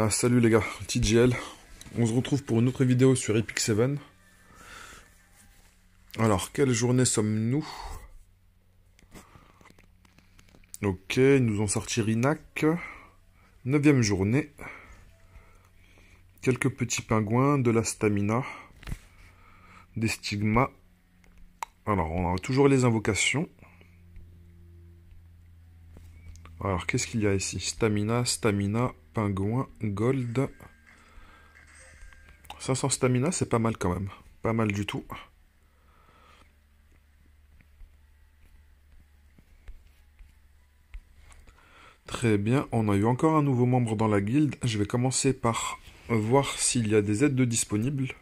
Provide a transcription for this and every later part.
Salut les gars, TGL. On se retrouve pour une autre vidéo sur Epic 7. Alors, quelle journée sommes-nous? Ok, ils nous ont sorti Rinac. 9ème journée. Quelques petits pingouins, de la stamina, des stigmas. Alors, on a toujours les invocations. Alors, qu'est-ce qu'il y a ici? Stamina, pingouin, gold. 500 stamina, c'est pas mal quand même. Pas mal du tout. Très bien, on a eu encore un nouveau membre dans la guilde. Je vais commencer par voir s'il y a des aides de disponibles.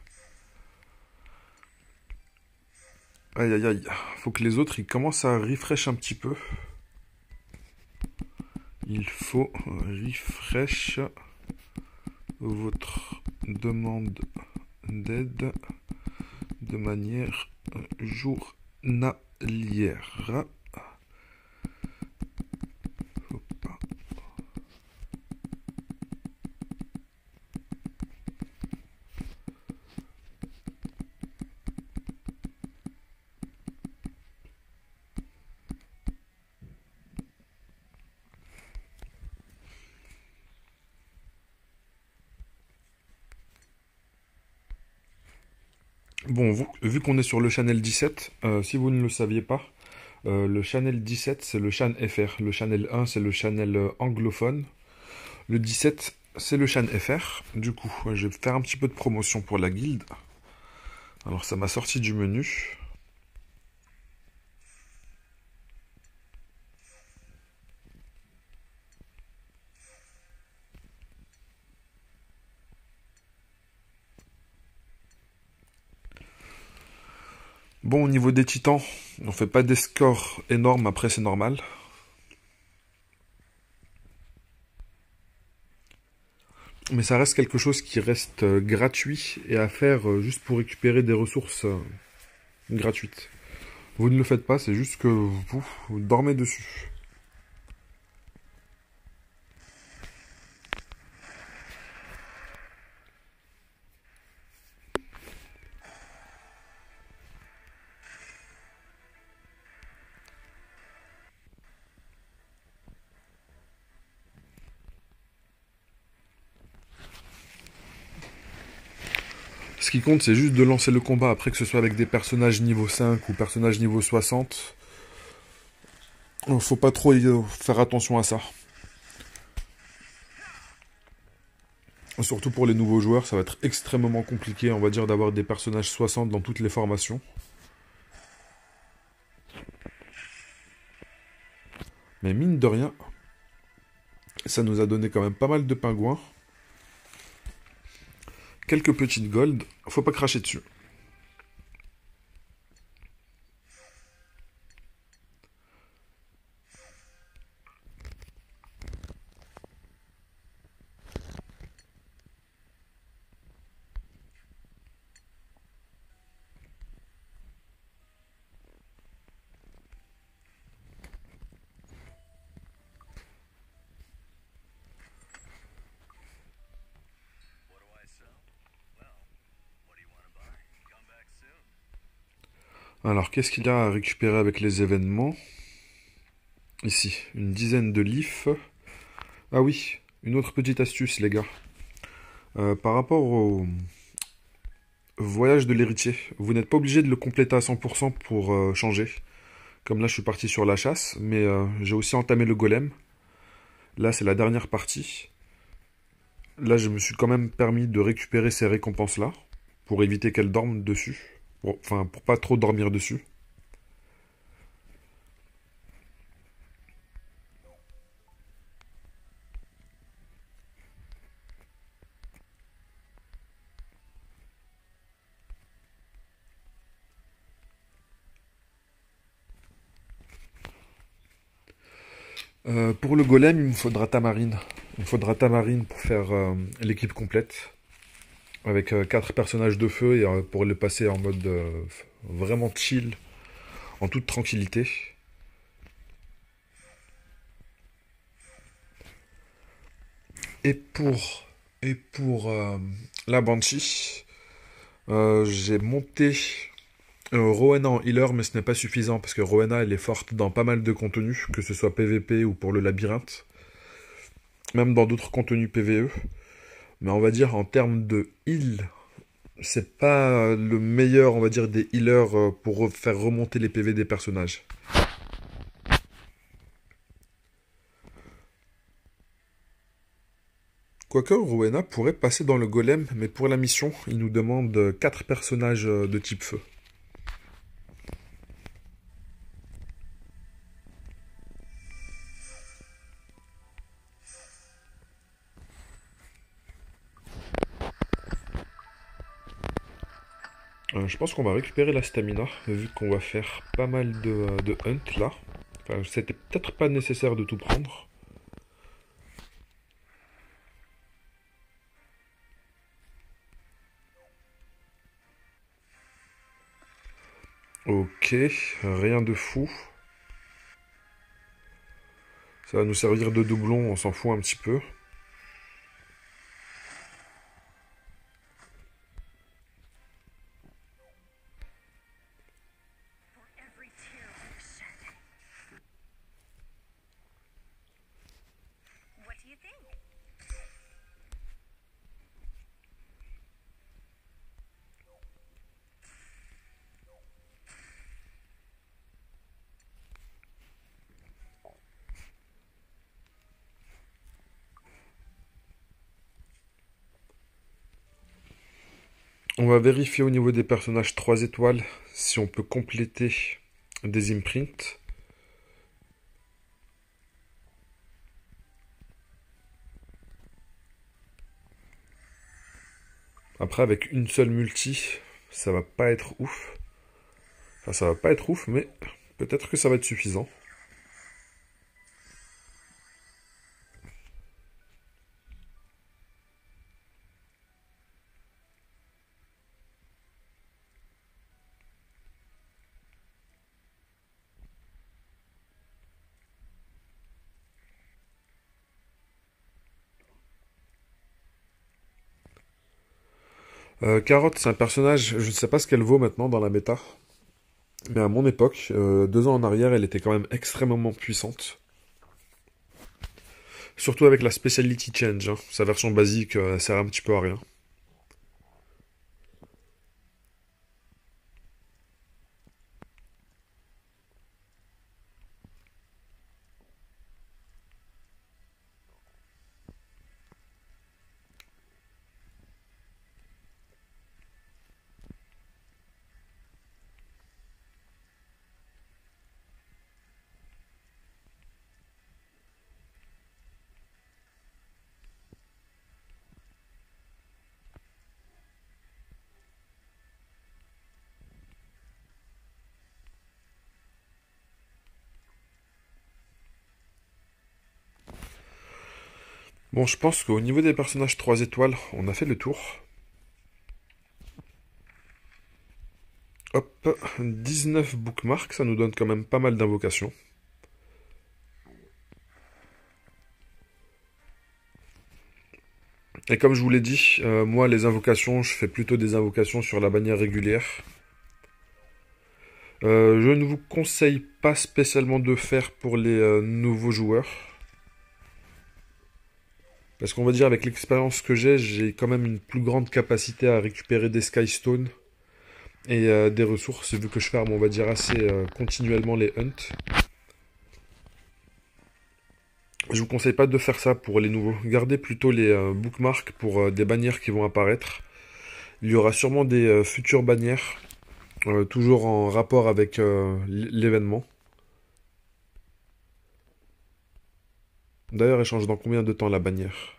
Aïe aïe aïe, faut que les autres ils commencent à refresh un petit peu. Il faut refresh votre demande d'aide de manière journalière. Bon, vu qu'on est sur le channel 17, si vous ne le saviez pas, le channel 17 c'est le channel FR, le channel 1 c'est le channel anglophone, le 17 c'est le channel FR. Du coup, je vais faire un petit peu de promotion pour la guilde. Alors ça m'a sorti du menu. Bon, au niveau des titans, on fait pas des scores énormes, après c'est normal. Mais ça reste quelque chose qui reste gratuit et à faire juste pour récupérer des ressources gratuites. Vous ne le faites pas, c'est juste que vous dormez dessus. Ce qui compte, c'est juste de lancer le combat. Après, que ce soit avec des personnages niveau 5 ou personnages niveau 60, faut pas trop faire attention à ça. Surtout pour les nouveaux joueurs, ça va être extrêmement compliqué, on va dire, d'avoir des personnages 60 dans toutes les formations. Mais mine de rien, ça nous a donné quand même pas mal de pingouins. Quelques petites gold, faut pas cracher dessus. Alors, qu'est-ce qu'il y a à récupérer avec les événements? Ici, une dizaine de leafs. Ah oui, une autre petite astuce, les gars. Par rapport au voyage de l'héritier, vous n'êtes pas obligé de le compléter à 100% pour changer. Comme là, je suis parti sur la chasse, mais j'ai aussi entamé le golem. Là, c'est la dernière partie. Là, je me suis quand même permis de récupérer ces récompenses-là, pour éviter qu'elles dorment dessus. Enfin, pour pas trop dormir dessus. Pour le golem, il me faudra tamarine. Il me faudra tamarine pour faire l'équipe complète. Avec 4 personnages de feu et pour le passer en mode vraiment chill, en toute tranquillité. Et pour Et pour la Banshee, j'ai monté Rowena en healer, mais ce n'est pas suffisant parce que Rowena elle est forte dans pas mal de contenus, que ce soit PVP ou pour le labyrinthe, même dans d'autres contenus PVE. Mais on va dire en termes de heal, c'est pas le meilleur, on va dire, des healers pour faire remonter les PV des personnages. Quoique Rowena pourrait passer dans le golem, mais pour la mission, il nous demande 4 personnages de type feu. Je pense qu'on va récupérer la stamina, vu qu'on va faire pas mal de hunt là. Enfin, c'était peut-être pas nécessaire de tout prendre. Ok, rien de fou. Ça va nous servir de doublon, on s'en fout un petit peu. On va vérifier au niveau des personnages 3 étoiles si on peut compléter des imprints. Après, avec une seule multi, ça va pas être ouf. Enfin, ça va pas être ouf, mais peut-être que ça va être suffisant. Carotte, c'est un personnage, je ne sais pas ce qu'elle vaut maintenant dans la méta. Mais à mon époque, 2 ans en arrière, elle était quand même extrêmement puissante. Surtout avec la Speciality Change, hein. Sa version basique, elle sert un petit peu à rien. Bon, je pense qu'au niveau des personnages 3 étoiles, on a fait le tour. Hop, 19 bookmarks, ça nous donne quand même pas mal d'invocations. Et comme je vous l'ai dit, moi les invocations, je fais plutôt des invocations sur la bannière régulière. Je ne vous conseille pas spécialement de faire pour les nouveaux joueurs. Parce qu'on va dire avec l'expérience que j'ai quand même une plus grande capacité à récupérer des Skystones et des ressources, vu que je farme, on va dire, assez continuellement les hunts. Je vous conseille pas de faire ça pour les nouveaux. Gardez plutôt les bookmarks pour des bannières qui vont apparaître. Il y aura sûrement des futures bannières, toujours en rapport avec l'événement. D'ailleurs, elle change dans combien de temps la bannière?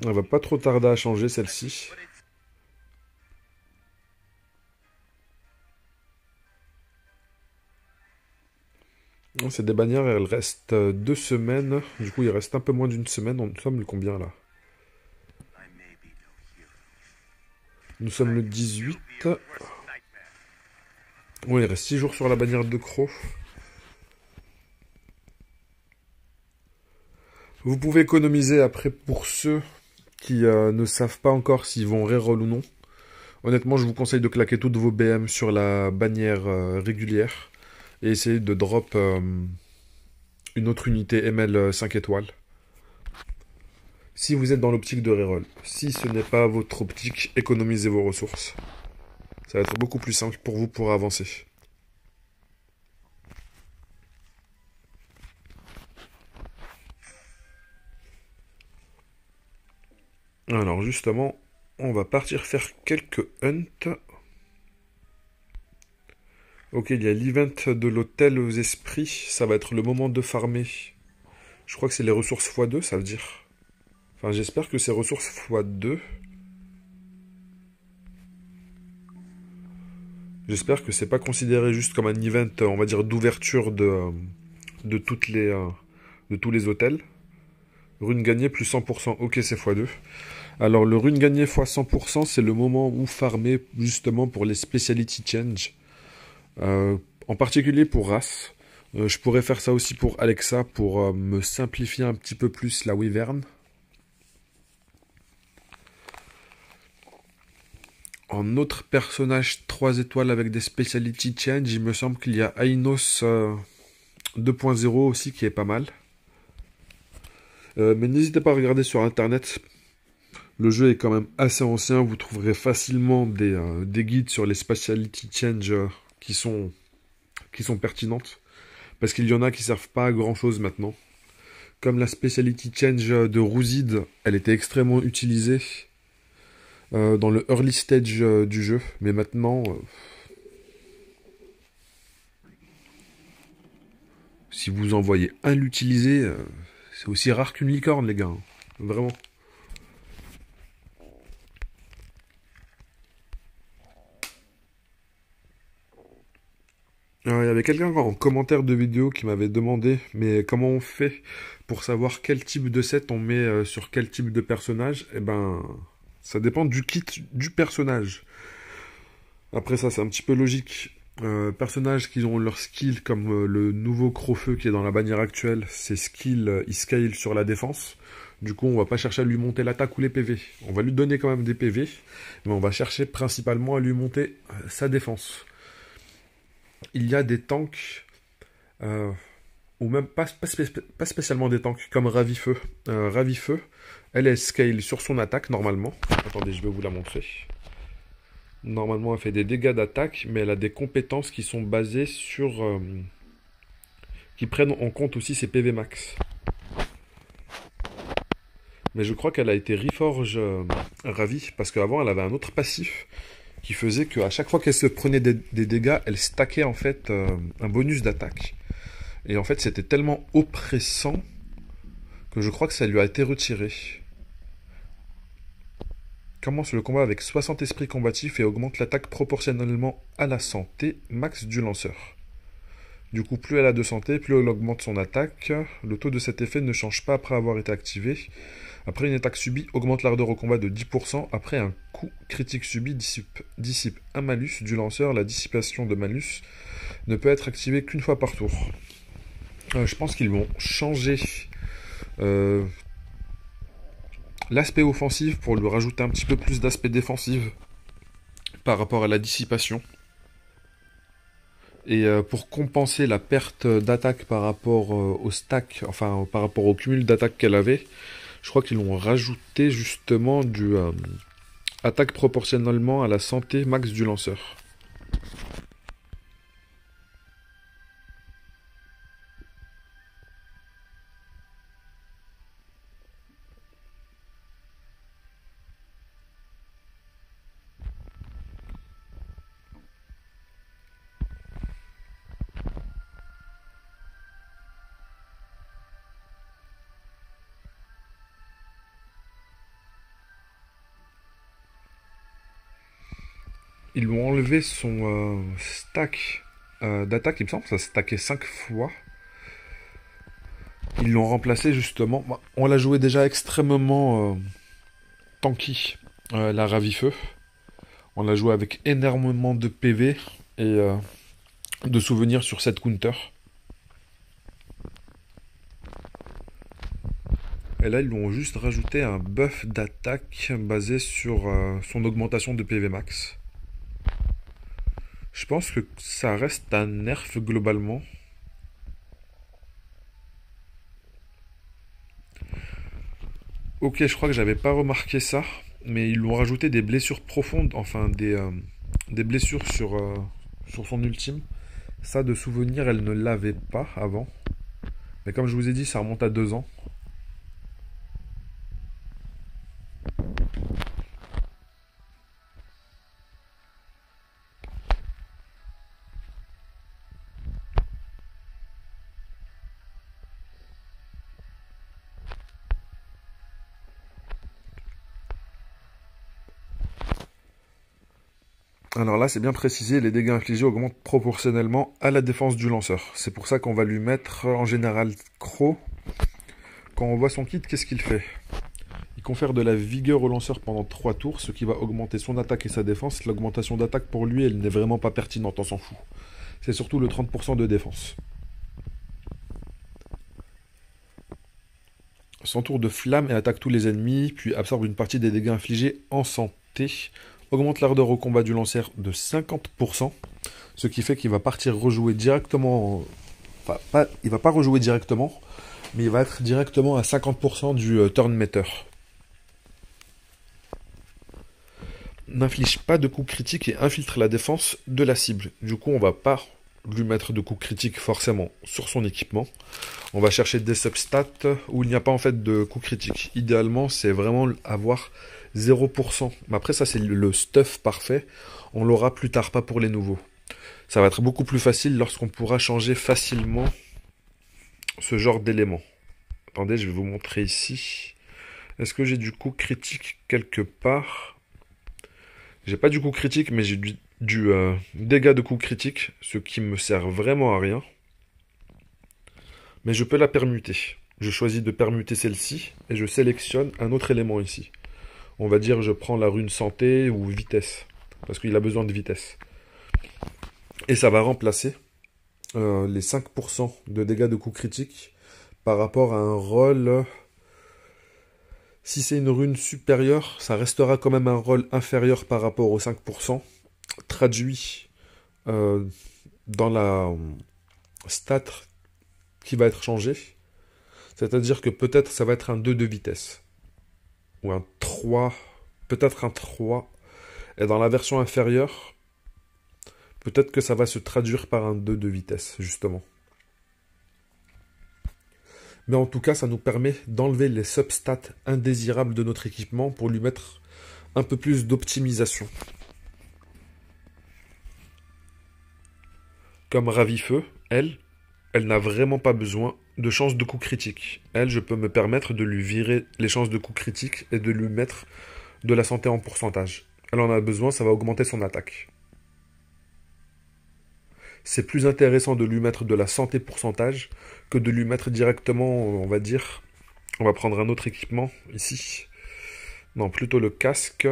Elle va pas trop tarder à changer celle-ci. C'est des bannières, elles restent 2 semaines. Du coup, il reste un peu moins d'une semaine. Nous sommes le combien là? Nous sommes le 18. Oui, il reste 6 jours sur la bannière de Croc. Vous pouvez économiser après pour ceux qui ne savent pas encore s'ils vont reroll ou non. Honnêtement, je vous conseille de claquer toutes vos BM sur la bannière régulière et essayer de drop une autre unité ML 5 étoiles. Si vous êtes dans l'optique de reroll. Si ce n'est pas votre optique, économisez vos ressources. Ça va être beaucoup plus simple pour vous pour avancer. Alors justement, on va partir faire quelques hunts. Ok, il y a l'event de l'hôtel aux esprits. Ça va être le moment de farmer. Je crois que c'est les ressources x2, ça veut dire. Enfin, j'espère que c'est ressources x2. J'espère que c'est pas considéré juste comme un event, on va dire, d'ouverture de tous les hôtels. Rune gagnée plus 100%. Ok, c'est x2. Alors, le rune gagné x 100%, c'est le moment où farmer justement pour les speciality change. En particulier pour Ras. Je pourrais faire ça aussi pour Alexa pour me simplifier un petit peu plus la Wyvern. En autre personnage 3 étoiles avec des speciality change, il me semble qu'il y a Ainos 2.0 aussi qui est pas mal. Mais n'hésitez pas à regarder sur internet. Le jeu est quand même assez ancien. Vous trouverez facilement des guides sur les speciality change qui sont pertinentes. Parce qu'il y en a qui servent pas à grand chose maintenant. Comme la speciality change de Rouzid, elle était extrêmement utilisée dans le early stage du jeu. Mais maintenant, si vous en voyez un l'utiliser, c'est aussi rare qu'une licorne, les gars. Hein. Vraiment. Il y avait quelqu'un en commentaire de vidéo qui m'avait demandé, mais comment on fait pour savoir quel type de set on met sur quel type de personnage? Eh ben, ça dépend du kit du personnage. Après ça, c'est un petit peu logique. Personnages qui ont leur skill, comme le nouveau Crofeu qui est dans la bannière actuelle, ses skills, ils scale sur la défense. Du coup, on va pas chercher à lui monter l'attaque ou les PV. On va lui donner quand même des PV, mais on va chercher principalement à lui monter sa défense. Il y a des tanks, ou même pas spécialement des tanks, comme Ravifeu. Ravifeu, elle est scale sur son attaque normalement. Attendez, je vais vous la montrer. Normalement, elle fait des dégâts d'attaque, mais elle a des compétences qui sont basées sur... qui prennent en compte aussi ses PV max. Mais je crois qu'elle a été reforge Ravi, parce qu'avant, elle avait un autre passif qui faisait qu'à chaque fois qu'elle se prenait des dégâts, elle stackait en fait un bonus d'attaque. Et en fait, c'était tellement oppressant que je crois que ça lui a été retiré. Commence le combat avec 60 esprits combatifs et augmente l'attaque proportionnellement à la santé max du lanceur. Du coup, plus elle a de santé, plus elle augmente son attaque. Le taux de cet effet ne change pas après avoir été activé. Après une attaque subie, augmente l'ardeur au combat de 10%. Après un coup critique subi, dissipe un malus du lanceur. La dissipation de malus ne peut être activée qu'une fois par tour. Je pense qu'ils vont changer l'aspect offensif pour lui rajouter un petit peu plus d'aspect défensif par rapport à la dissipation. Et pour compenser la perte d'attaque par rapport au stack, enfin par rapport au cumul d'attaque qu'elle avait, je crois qu'ils l'ont rajouté justement du attaque proportionnellement à la santé max du lanceur. Ils lui ont enlevé son stack d'attaque, il me semble, ça stackait 5 fois. Ils l'ont remplacé justement. On l'a joué déjà extrêmement tanky, la Ravifeu. On l'a joué avec énormément de PV et de souvenirs sur cette counter. Et là, ils lui ont juste rajouté un buff d'attaque basé sur son augmentation de PV max. Je pense que ça reste un nerf globalement. Ok, je crois que j'avais pas remarqué ça, mais ils lui ont rajouté des blessures profondes, enfin des blessures sur son ultime. Ça, de souvenir, elle ne l'avait pas avant. Mais comme je vous ai dit, ça remonte à 2 ans. Alors là, c'est bien précisé, les dégâts infligés augmentent proportionnellement à la défense du lanceur. C'est pour ça qu'on va lui mettre en général Croc. Quand on voit son kit, qu'est-ce qu'il fait? Il confère de la vigueur au lanceur pendant 3 tours, ce qui va augmenter son attaque et sa défense. L'augmentation d'attaque pour lui, elle n'est vraiment pas pertinente, on s'en fout. C'est surtout le 30% de défense. S'entoure de flammes et attaque tous les ennemis, puis absorbe une partie des dégâts infligés en santé. Augmente l'ardeur au combat du lanceur de 50%, ce qui fait qu'il va partir rejouer directement... Enfin, il va pas rejouer directement, mais il va être directement à 50% du turn meter. N'inflige pas de coups critiques et infiltre la défense de la cible. Du coup, on va pas lui mettre de coups critiques forcément sur son équipement. On va chercher des substats où il n'y a pas en fait de coups critiques. Idéalement, c'est vraiment avoir 0%. Mais après, ça c'est le stuff parfait. On l'aura plus tard, pas pour les nouveaux. Ça va être beaucoup plus facile lorsqu'on pourra changer facilement ce genre d'éléments. Attendez, je vais vous montrer ici. Est-ce que j'ai du coup critique quelque part? J'ai pas du coup critique, mais j'ai du dégât de coup critique, ce qui me sert vraiment à rien. Mais je peux la permuter. Je choisis de permuter celle-ci, et je sélectionne un autre élément ici. On va dire je prends la rune santé ou vitesse, parce qu'il a besoin de vitesse. Et ça va remplacer les 5% de dégâts de coup critique par rapport à un rôle. Si c'est une rune supérieure, ça restera quand même un rôle inférieur par rapport aux 5%, traduit dans la stat qui va être changée. C'est-à-dire que peut-être ça va être un 2 de vitesse. Ou un 3, peut-être un 3. Et dans la version inférieure, peut-être que ça va se traduire par un 2 de vitesse, justement. Mais en tout cas, ça nous permet d'enlever les substats indésirables de notre équipement pour lui mettre un peu plus d'optimisation. Comme Ravifeu, elle n'a vraiment pas besoin de chances de coup critique. Elle, je peux me permettre de lui virer les chances de coup critique et de lui mettre de la santé en pourcentage. Elle en a besoin, ça va augmenter son attaque. C'est plus intéressant de lui mettre de la santé pourcentage que de lui mettre directement, on va dire, on va prendre un autre équipement ici. Non, plutôt le casque.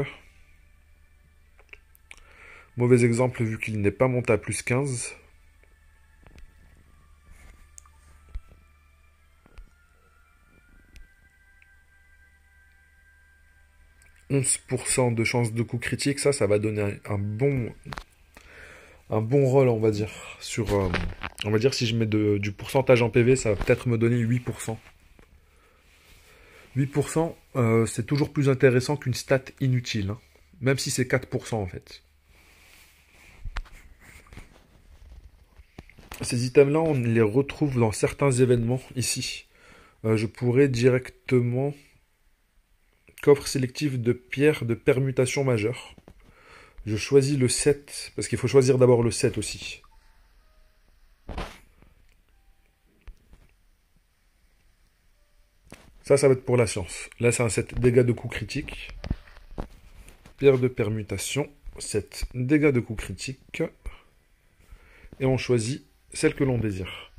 Mauvais exemple vu qu'il n'est pas monté à plus 15. « 11% de chance de coup critique, ça va donner un bon rôle, on va dire. On va dire si je mets du pourcentage en PV, ça va peut-être me donner 8%. 8%, c'est toujours plus intéressant qu'une stat inutile, hein. Même si c'est 4% en fait. Ces items-là, on les retrouve dans certains événements ici. Je pourrais directement... Coffre sélectif de pierres de permutation majeure. Je choisis le 7, parce qu'il faut choisir d'abord le 7 aussi. Ça va être pour la science. Là, c'est un 7 dégâts de coup critique. Pierre de permutation, 7 dégâts de coup critique. Et on choisit celle que l'on désire.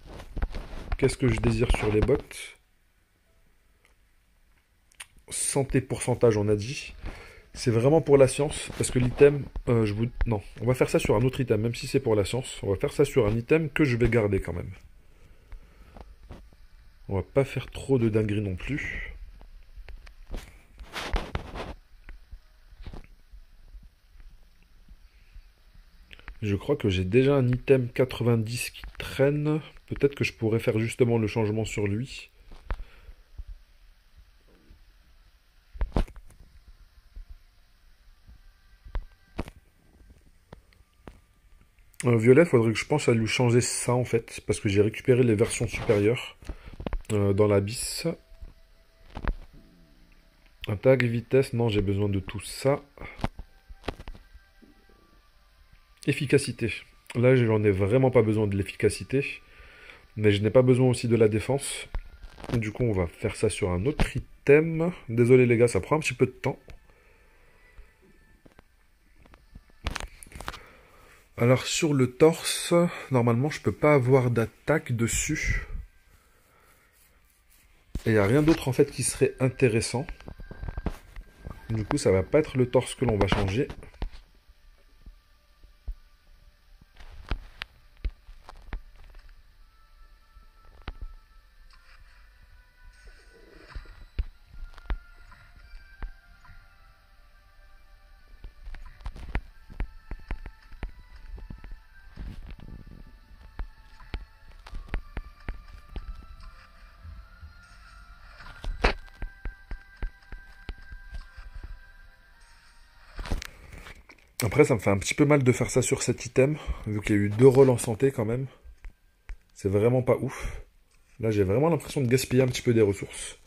Qu'est-ce que je désire sur les bottes? Santé pourcentage, on a dit. C'est vraiment pour la science, parce que l'item, non, on va faire ça sur un autre item, même si c'est pour la science. On va faire ça sur un item que je vais garder quand même. On va pas faire trop de dingueries non plus. Je crois que j'ai déjà un item 90 qui traîne. Peut-être que je pourrais faire justement le changement sur lui. Violet, faudrait que je pense à lui changer ça en fait. Parce que j'ai récupéré les versions supérieures dans l'abysse. Attaque, vitesse, non, j'ai besoin de tout ça. Efficacité. Là, j'en ai vraiment pas besoin de l'efficacité. Mais je n'ai pas besoin aussi de la défense. Du coup, on va faire ça sur un autre item. Désolé les gars, ça prend un petit peu de temps. Alors sur le torse, normalement je peux pas avoir d'attaque dessus. Et il n'y a rien d'autre en fait qui serait intéressant. Du coup, ça va pas être le torse que l'on va changer. Après, ça me fait un petit peu mal de faire ça sur cet item, vu qu'il y a eu 2 rôles en santé quand même. C'est vraiment pas ouf. Là, j'ai vraiment l'impression de gaspiller un petit peu des ressources.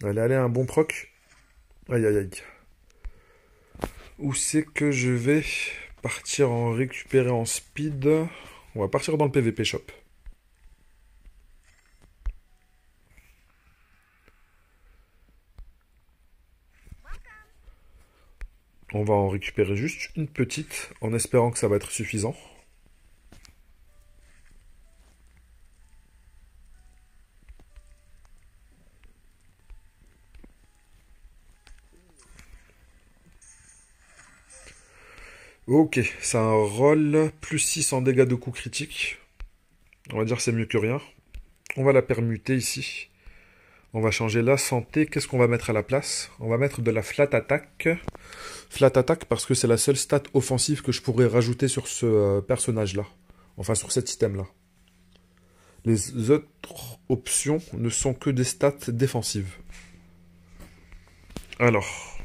Allez, allez, un bon proc. Aïe, aïe, aïe. Où c'est que je vais partir en récupérer en speed? On va partir dans le PVP shop. On va en récupérer juste une petite, en espérant que ça va être suffisant. Ok, c'est un roll, plus 6 en dégâts de coups critiques. On va dire c'est mieux que rien. On va la permuter ici. On va changer la santé. Qu'est-ce qu'on va mettre à la place? On va mettre de la flat attack. Flat attack parce que c'est la seule stat offensive que je pourrais rajouter sur ce personnage-là. Enfin, sur cet item-là. Les autres options ne sont que des stats défensives. Alors,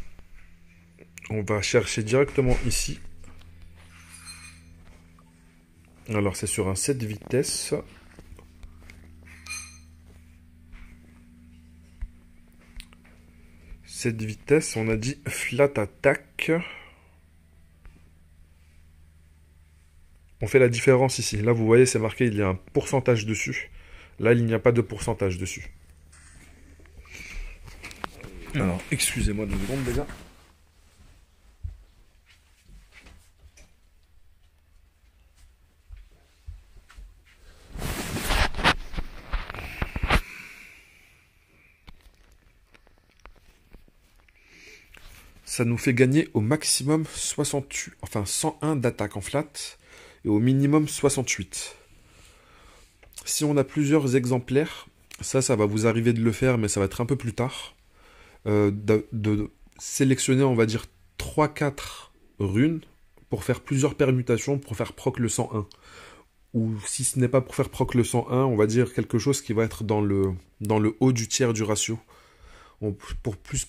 on va chercher directement ici. Alors, c'est sur un 7 vitesses. Cette vitesse, on a dit flat attack. On fait la différence ici. Là, vous voyez, c'est marqué, il y a un pourcentage dessus. Là, il n'y a pas de pourcentage dessus. Alors, excusez-moi 2 secondes, les gars. Ça nous fait gagner au maximum 68, enfin 101 d'attaque en flat et au minimum 68. Si on a plusieurs exemplaires, ça va vous arriver de le faire, mais ça va être un peu plus tard. De sélectionner, on va dire, 3-4 runes pour faire plusieurs permutations pour faire proc le 101. Ou si ce n'est pas pour faire proc le 101, on va dire quelque chose qui va être dans le haut du tiers du ratio.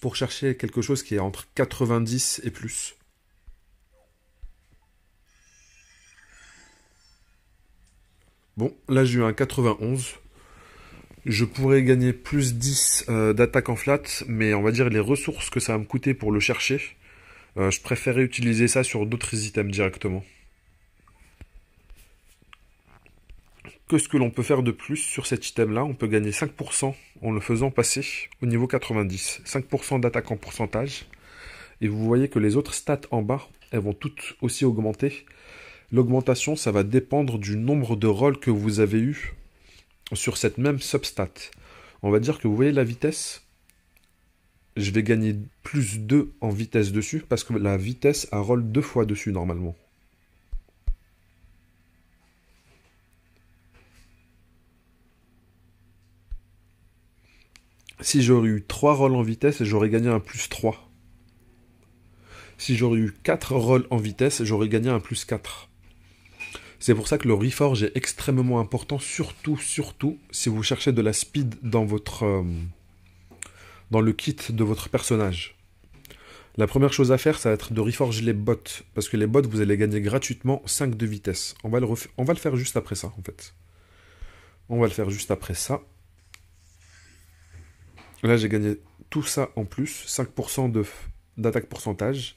Pour chercher quelque chose qui est entre 90 et plus. Bon, là j'ai eu un 91. Je pourrais gagner plus 10 d'attaque en flat, mais on va dire les ressources que ça va me coûter pour le chercher, je préférais utiliser ça sur d'autres items directement. Que ce que l'on peut faire de plus sur cet item-là, on peut gagner 5% en le faisant passer au niveau 90. 5% d'attaque en pourcentage. Et vous voyez que les autres stats en bas, elles vont toutes aussi augmenter. L'augmentation, ça va dépendre du nombre de rolls que vous avez eu sur cette même substat. On va dire que vous voyez la vitesse, je vais gagner plus 2 en vitesse dessus, parce que la vitesse a roll 2 fois dessus normalement. Si j'aurais eu 3 rolls en vitesse, j'aurais gagné un plus 3. Si j'aurais eu 4 rolls en vitesse, j'aurais gagné un plus 4. C'est pour ça que le reforge est extrêmement important, surtout si vous cherchez de la speed dans dans le kit de votre personnage. La première chose à faire, ça va être de reforge les bots, parce que les bots, vous allez gagner gratuitement 5 de vitesse. On va le faire juste après ça, en fait. On va le faire juste après ça. Là, j'ai gagné tout ça en plus, 5% d'attaque pourcentage,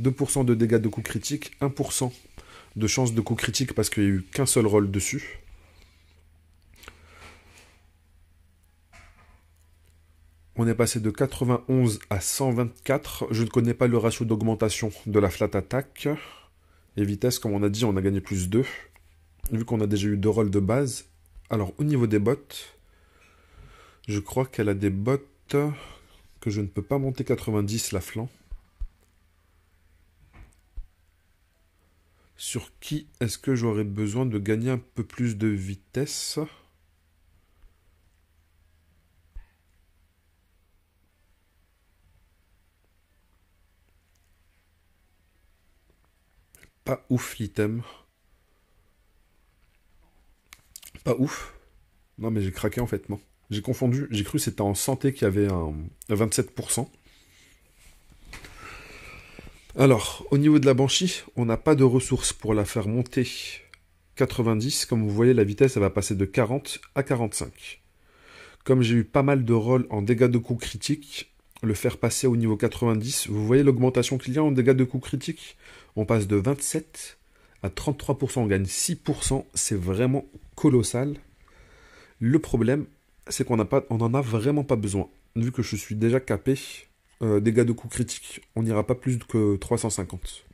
2% de dégâts de coups critiques, 1% de chance de coup critique parce qu'il n'y a eu qu'un seul roll dessus. On est passé de 91 à 124. Je ne connais pas le ratio d'augmentation de la flat attack. Et vitesse, comme on a dit, on a gagné plus 2. Vu qu'on a déjà eu 2 rolls de base. Alors, au niveau des bots, je crois qu'elle a des bots que je ne peux pas monter 90, la flanc. Sur qui est-ce que j'aurais besoin de gagner un peu plus de vitesse ? Pas ouf l'item. Pas ouf. Non mais j'ai craqué en fait, non. J'ai confondu, j'ai cru que c'était en santé qu'il y avait un 27%. Alors, au niveau de la Banshee, on n'a pas de ressources pour la faire monter 90. Comme vous voyez, la vitesse, elle va passer de 40 à 45. Comme j'ai eu pas mal de rolls en dégâts de coups critiques, le faire passer au niveau 90, vous voyez l'augmentation qu'il y a en dégâts de coups critiques ? On passe de 27 à 33%, on gagne 6%, c'est vraiment colossal. Le problème, c'est qu'on n'en a vraiment pas besoin. Vu que je suis déjà capé, dégâts de coups critiques, on n'ira pas plus que 350.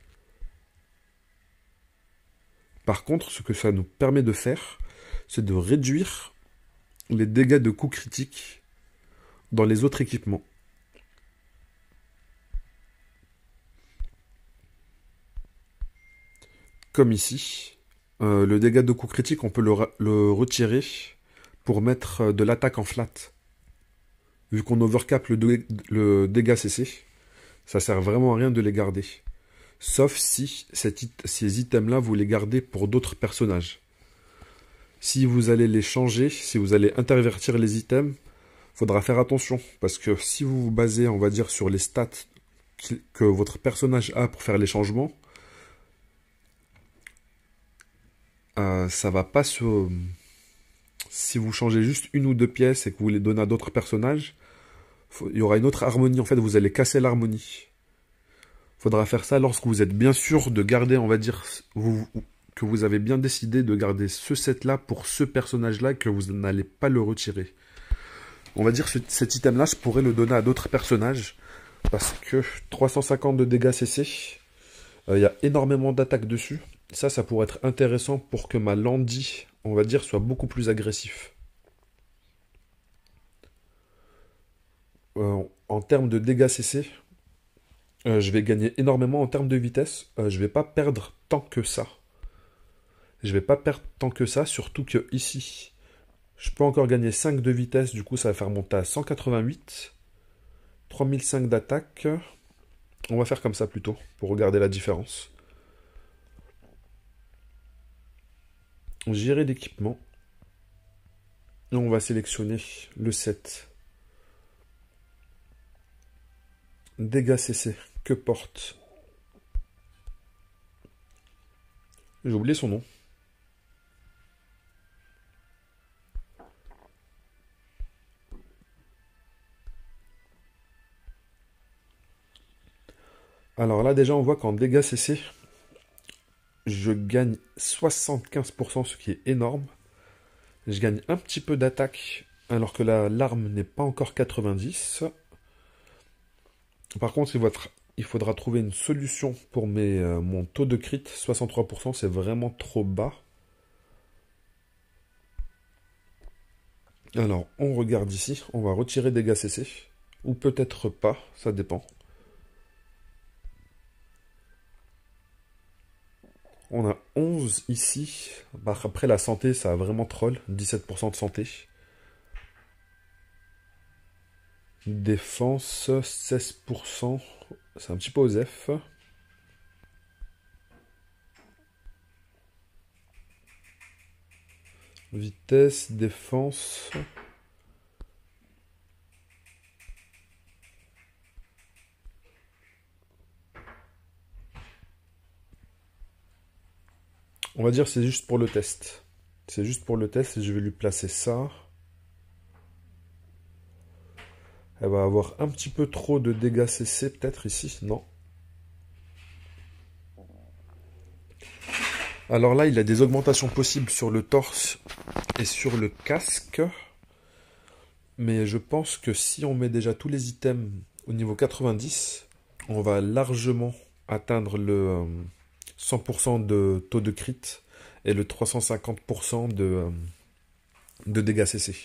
Par contre, ce que ça nous permet de faire, c'est de réduire les dégâts de coups critiques dans les autres équipements. Comme ici, le dégât de coups critiques, on peut le retirer pour mettre de l'attaque en flat. Vu qu'on overcap le dégât CC, ça sert vraiment à rien de les garder. Sauf si ces items-là, vous les gardez pour d'autres personnages. Si vous allez les changer, si vous allez intervertir les items, faudra faire attention. Parce que si vous vous basez, on va dire, sur les stats que votre personnage a pour faire les changements, ça va pas se... Si vous changez juste une ou deux pièces et que vous les donnez à d'autres personnages, il y aura une autre harmonie. En fait, vous allez casser l'harmonie. Faudra faire ça lorsque vous êtes bien sûr de garder, on va dire, que vous avez bien décidé de garder ce set-là pour ce personnage-là, que vous n'allez pas le retirer. On va dire que cet item-là, je pourrais le donner à d'autres personnages, parce que 350 de dégâts CC, il y a énormément d'attaques dessus. Ça pourrait être intéressant pour que ma Landy, on va dire, soit beaucoup plus agressif. En termes de dégâts CC, je vais gagner énormément en termes de vitesse. Je vais pas perdre tant que ça. Je vais pas perdre tant que ça, surtout que ici, je peux encore gagner 5 de vitesse. Du coup, ça va faire monter à 188. 3005 d'attaque. On va faire comme ça plutôt, pour regarder la différence. Gérer l'équipement. Et on va sélectionner le set. Dégâts CC. Que porte... J'ai oublié son nom. Alors là, déjà, on voit qu'en dégâts CC, je gagne 75%, ce qui est énorme. Je gagne un petit peu d'attaque, alors que l'arme n'est pas encore 90. Par contre, il faudra trouver une solution pour mon taux de crit. 63%, c'est vraiment trop bas. Alors, on regarde ici. On va retirer dégâts CC. Ou peut-être pas, ça dépend. On a 11 ici. Après, la santé, ça a vraiment troll. 17% de santé. Défense, 16%. C'est un petit peu osef. Vitesse, défense. On va dire c'est juste pour le test. C'est juste pour le test et je vais lui placer ça. Elle va avoir un petit peu trop de dégâts CC peut-être ici, non? Alors là, il a des augmentations possibles sur le torse et sur le casque. Mais je pense que si on met déjà tous les items au niveau 90, on va largement atteindre le 100% de taux de crit et le 350% de dégâts CC.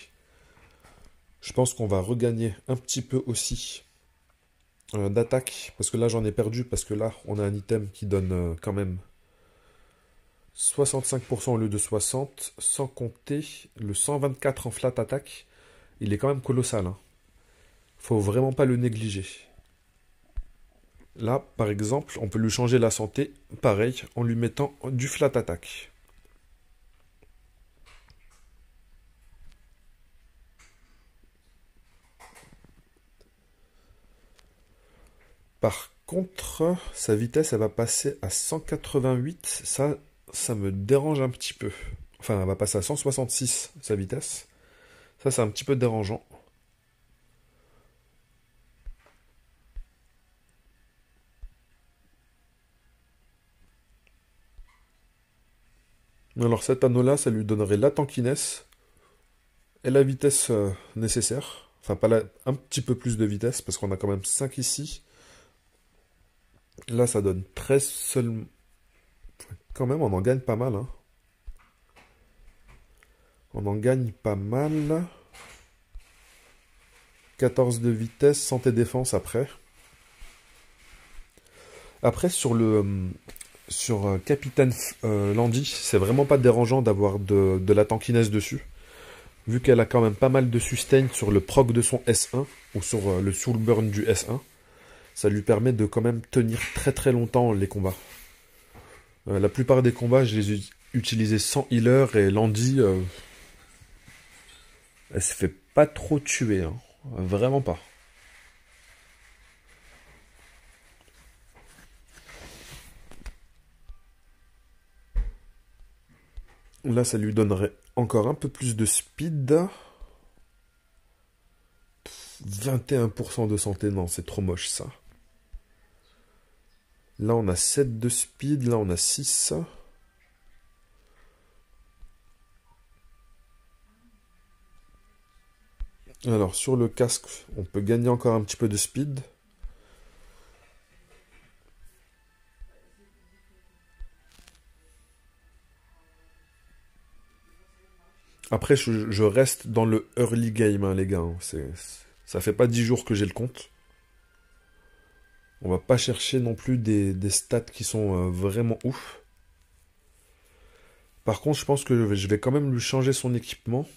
Je pense qu'on va regagner un petit peu aussi d'attaque, parce que là j'en ai perdu, parce que là on a un item qui donne quand même 65% au lieu de 60, sans compter le 124 en flat attack. Il est quand même colossal, hein. Faut vraiment pas le négliger. Là, par exemple, on peut lui changer la santé, pareil, en lui mettant du flat attack. Par contre, sa vitesse, elle va passer à 188. Ça me dérange un petit peu. Enfin, elle va passer à 166, sa vitesse. Ça, c'est un petit peu dérangeant. Alors cet anneau-là, ça lui donnerait la tankiness et la vitesse nécessaire. Enfin, pas un petit peu plus de vitesse, parce qu'on a quand même 5 ici. Là, ça donne 13 seulement. Quand même, on en gagne pas mal, hein. On en gagne pas mal. 14 de vitesse, santé défense après. Après, sur Capitaine Landy, c'est vraiment pas dérangeant d'avoir de la tankiness dessus. Vu qu'elle a quand même pas mal de sustain sur le proc de son S1, ou sur le soul burn du S1, ça lui permet de quand même tenir très très longtemps les combats. La plupart des combats, je les ai utilisés sans healer, et Landy, elle se fait pas trop tuer, hein. Vraiment pas. Là, ça lui donnerait encore un peu plus de speed. 21% de santé, non, c'est trop moche ça. Là, on a 7 de speed, là, on a 6. Alors, sur le casque, on peut gagner encore un petit peu de speed. Après, je reste dans le early game, hein, les gars, hein. Ça fait pas 10 jours que j'ai le compte. On va pas chercher non plus des stats qui sont vraiment ouf. Par contre, je pense que je vais quand même lui changer son équipement.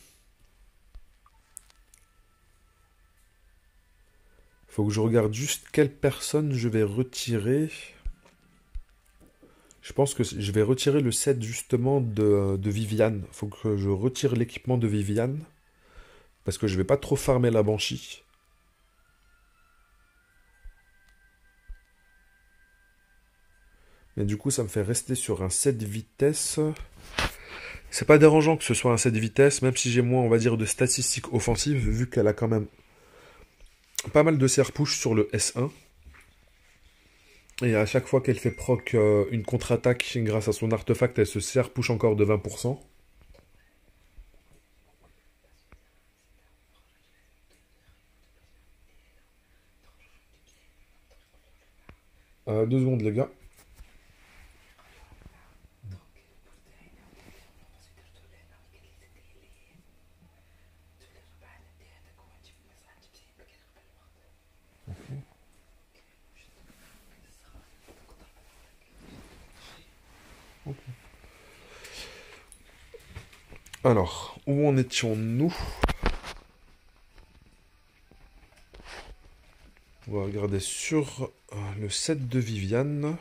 Faut que je regarde juste quelle personne je vais retirer. Je pense que je vais retirer le set justement de Viviane. Faut que je retire l'équipement de Viviane. Parce que je vais pas trop farmer la Banshee. Mais du coup, ça me fait rester sur un 7 vitesse. C'est pas dérangeant que ce soit un 7 vitesse, même si j'ai moins, on va dire, de statistiques offensives, vu qu'elle a quand même pas mal de serre-push sur le S1. Et à chaque fois qu'elle fait proc une contre-attaque grâce à son artefact, elle se serre-push encore de 20%. Deux secondes, les gars. Alors, où en étions-nous? On va regarder sur le set de Viviane.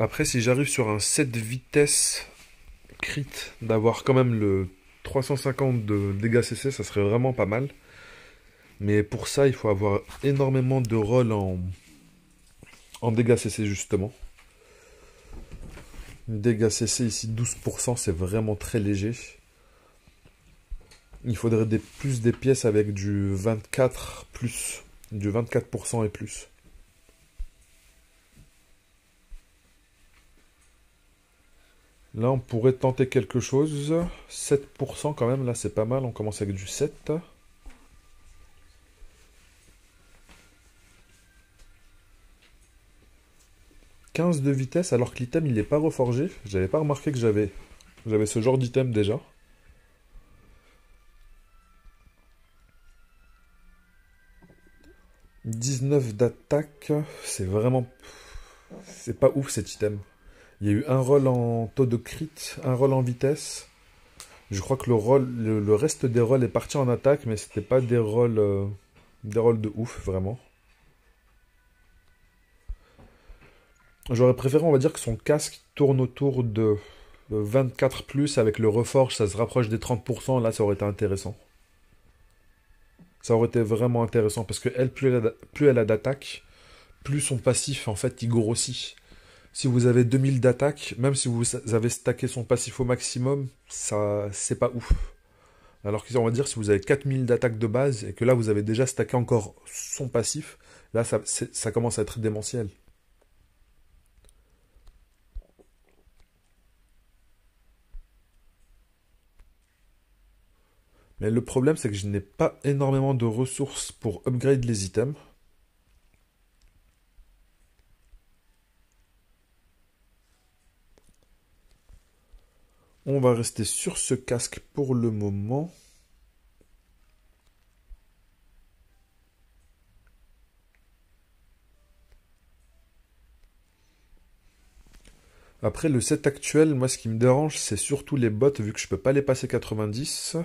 Après, si j'arrive sur un 7 vitesses crit, d'avoir quand même le 350 de dégâts CC, ça serait vraiment pas mal. Mais pour ça, il faut avoir énormément de rolls en dégâts CC justement. Dégâts CC ici 12%, c'est vraiment très léger. Il faudrait plus des pièces avec du 24 plus, du 24% et plus. Là, on pourrait tenter quelque chose. 7% quand même, là c'est pas mal, on commence avec du 7. « 15 de vitesse alors que l'item il n'est pas reforgé. J'avais pas remarqué que j'avais ce genre d'item déjà. « 19 d'attaque, c'est vraiment... C'est pas ouf cet item. Il y a eu un roll en taux de crit, un roll en vitesse. Je crois que le reste des rolls est parti en attaque, mais c'était pas des rolls de ouf, vraiment. J'aurais préféré, on va dire, que son casque tourne autour de 24 plus, avec le reforge, ça se rapproche des 30%, là ça aurait été intéressant. Ça aurait été vraiment intéressant, parce que elle, plus elle a d'attaque, plus son passif, en fait, il grossit. Si vous avez 2000 d'attaque, même si vous avez stacké son passif au maximum, ça c'est pas ouf. Alors qu'on va dire, si vous avez 4000 d'attaque de base, et que là vous avez déjà stacké encore son passif, là ça commence à être démentiel. Mais le problème, c'est que je n'ai pas énormément de ressources pour upgrade les items. On va rester sur ce casque pour le moment. Après, le set actuel, moi, ce qui me dérange, c'est surtout les bots, vu que je peux pas les passer 90.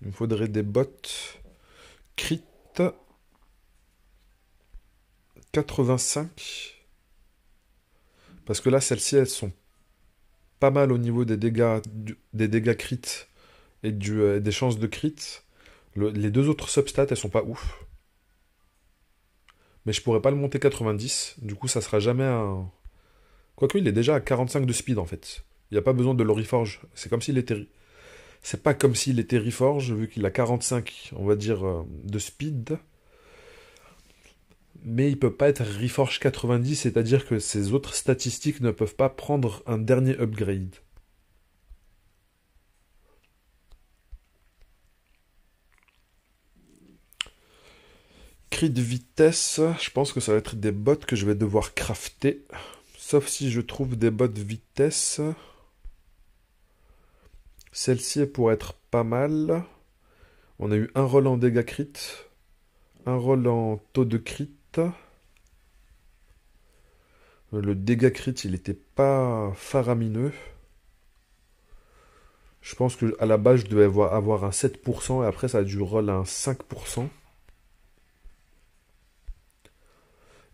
Il me faudrait des bots crit 85. Parce que là, celles-ci, elles sont pas mal au niveau des dégâts crit et des chances de crit. Les deux autres substats, elles sont pas ouf. Mais je pourrais pas le monter 90. Du coup, ça sera jamais un... Quoique, il est déjà à 45 de speed, en fait. Il n'y a pas besoin de le reforge. C'est comme s'il était... C'est pas comme s'il était reforge, vu qu'il a 45, on va dire, de speed. Mais il peut pas être reforge 90, c'est-à-dire que ses autres statistiques ne peuvent pas prendre un dernier upgrade. Cri de vitesse, je pense que ça va être des bots que je vais devoir crafter. Sauf si je trouve des bots de vitesse. Celle-ci pourrait être pas mal. On a eu un roll en dégâts crit, un roll en taux de crit. Le dégât crit, il n'était pas faramineux. Je pense que à la base, je devais avoir un 7% et après, ça a dû roll un 5%.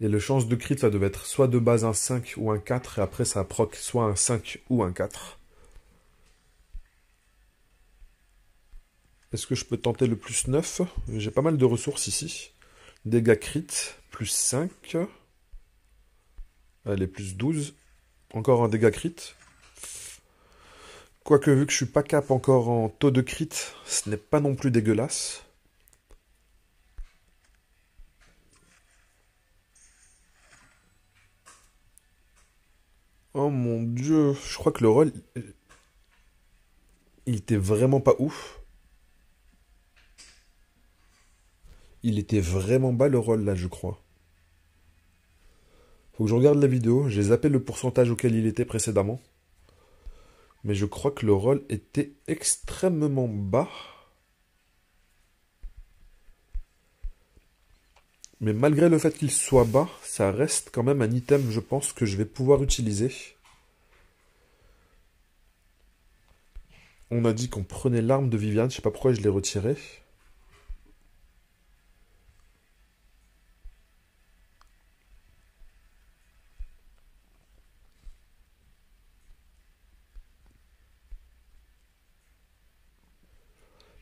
Et le chance de crit, ça devait être soit de base un 5 ou un 4, et après, ça proc soit un 5 ou un 4. Est-ce que je peux tenter le plus 9? J'ai pas mal de ressources ici. Dégâts crit, plus 5. Allez, plus 12. Encore un dégât crit. Quoique, vu que je suis pas cap encore en taux de crit, ce n'est pas non plus dégueulasse. Oh mon dieu, je crois que le roll, il était vraiment pas ouf. Il était vraiment bas le roll là, je crois. Faut que je regarde la vidéo, j'ai zappé le pourcentage auquel il était précédemment. Mais je crois que le roll était extrêmement bas. Mais malgré le fait qu'il soit bas, ça reste quand même un item, je pense, que je vais pouvoir utiliser. On a dit qu'on prenait l'arme de Viviane, je sais pas pourquoi je l'ai retirée.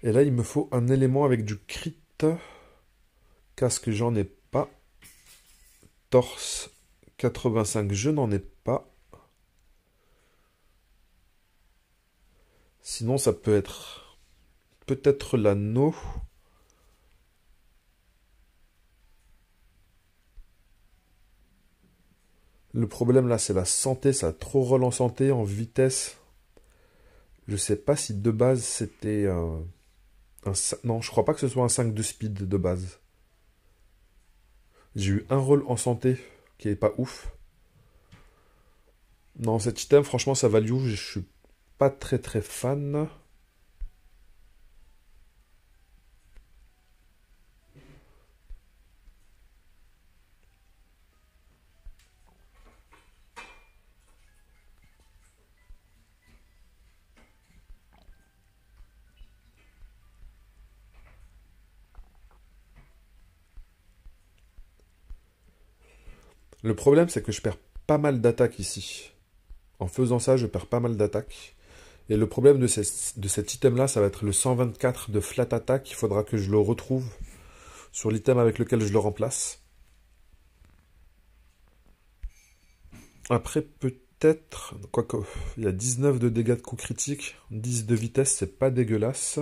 Et là, il me faut un élément avec du crit. Casque, j'en ai pas. Torse 85, je n'en ai pas. Sinon, ça peut être peut-être l'anneau. Le problème là, c'est la santé. Ça a trop roll en santé, en vitesse. Je sais pas si de base c'était non, je crois pas que ce soit un 5 de speed de base. J'ai eu un roll en santé qui est pas ouf. Non, cet item, franchement, ça value. Je suis pas très fan. Le problème, c'est que je perds pas mal d'attaques ici. En faisant ça, je perds pas mal d'attaques. Et le problème de cet item-là, ça va être le 124 de flat attack. Il faudra que je le retrouve sur l'item avec lequel je le remplace. Après, peut-être... Quoique, il y a 19 de dégâts de coup critique. 10 de vitesse, c'est pas dégueulasse.